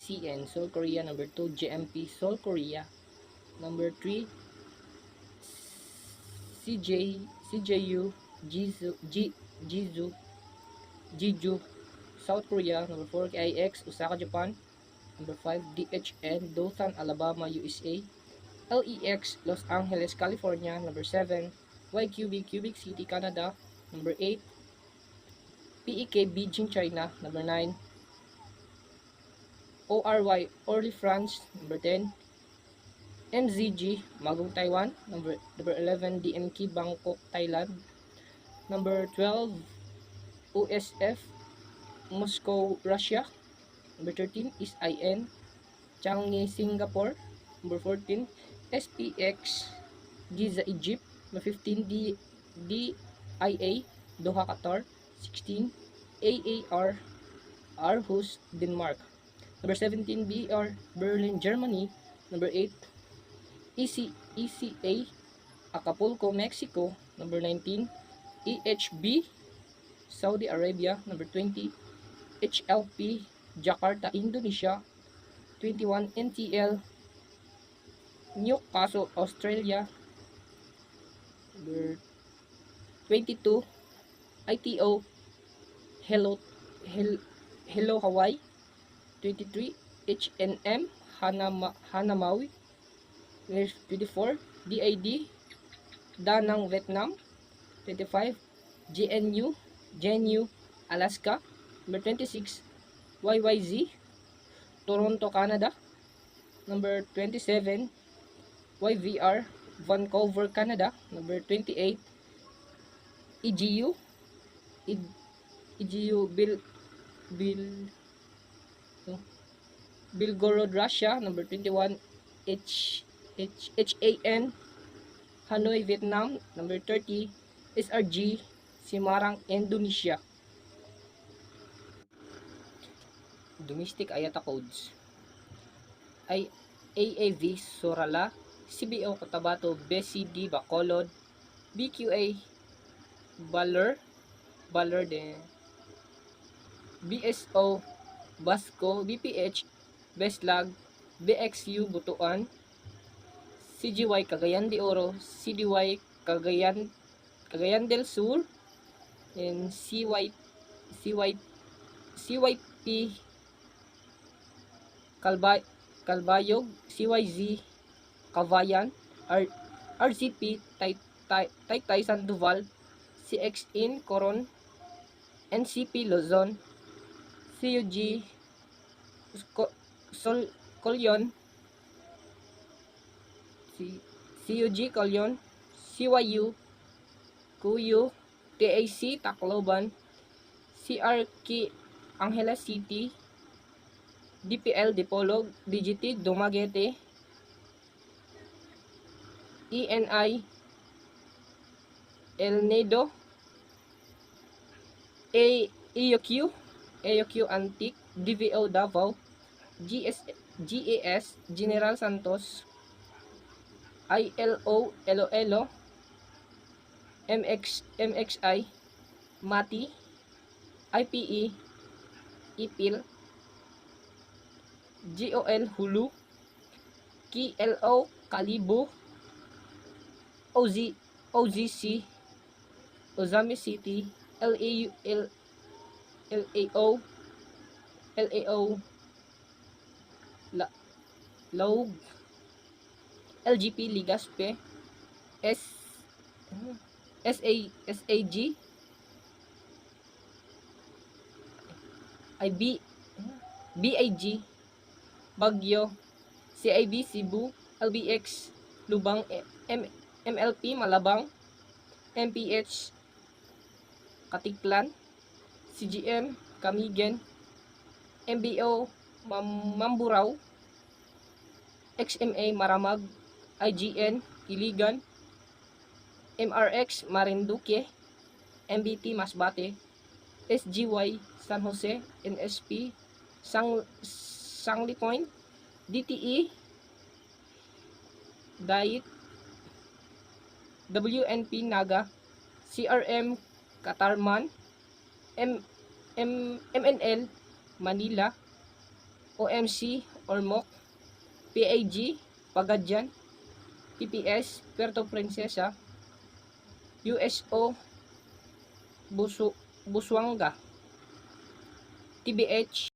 CN, Seoul, Korea. Number 2, GMP, Seoul, Korea. Number 3, CJU, Jeju, South Korea. Number 4, KIX, Osaka, Japan. Number 5, DHN, Dothan, Alabama, USA. LEX, Los Angeles, California. Number 7, YQB, Quebec City, Canada. Number 8, PEK, Beijing, China. Number 9, ORY, Orly, France. Number 10, MZG, Magong, Taiwan. Number 11, DMK, Bangkok, Thailand. Number 12, OSF, Moscow, Russia. Number 13 is IN, Changi, Singapore. Number 14, SPX, Giza, Egypt. Number 15, DIA, Doha, Qatar. 16, AAR, Aarhus, Denmark. Number 17, BR, Berlin, Germany. Number 8, ECA, Acapulco, Mexico. Number 19, EHB, Saudi Arabia. Number 20, HLP, Jakarta, Indonesia. 21, NTL, Newcastle, Australia. Number 22, ITO, Hello Hawaii. 23, HNM, Hanamaui. 24, DID, Da Nang, Vietnam. 25, GNU, Alaska. Number 26, YYZ, Toronto, Canada. Number 27, YVR, Vancouver, Canada. Number 28, EGU, Belgorod, Russia. Number 21, HAN, Hanoi, Vietnam. Number 30, SRG, Semarang, Indonesia. Domestic IATA codes ay AAV, Sorala. CBO, Cotabato. BCD, Bacolod. BQA, Baler de BSO, Basco. BPH, Beslag. BXU, Butuan. CGY, Cagayan de Oro. CDY, Cagayan del Sur. And CYP, Calbayog. CYZ, Cavayan. RCP, Taytay, Sandoval. CXIN, Coron. NCP, Luzon. CUG, Colyon. CUG, Colyon. CYU, Cuyo. TAC, Tacloban. CRK, Angeles City. DPL, Dipolog. DGT, Dumaguete. ENI, El Nido. EOQ, Antique. DVO, Davao. GAS, General Santos. ILO, Iloilo. MXI, Mati. IPE, Ipil. GOL, Hulu. KLO, Kalibo. OGC, Ozami City. LAO, Laog. LGP, Ligaspe. SAG, BIG, Baguio. CIB, Cebu. LBX, Lubang. MLP, Malabang. MPH, Katiklan. CGM, Camigen. MBO, Mamburao. XMA, Maramag. IGN, Iligan. MRX, Marinduque. MBT, Masbate. SGY, San Jose. NSP, Sangli Point. DTE, Dait. WNP, Naga. CRM, Katarman. MNL, Manila. OMC, Ormoc, PAG, Pagadian, PPS, Puerto Princesa, USO, Busuanga, TBH,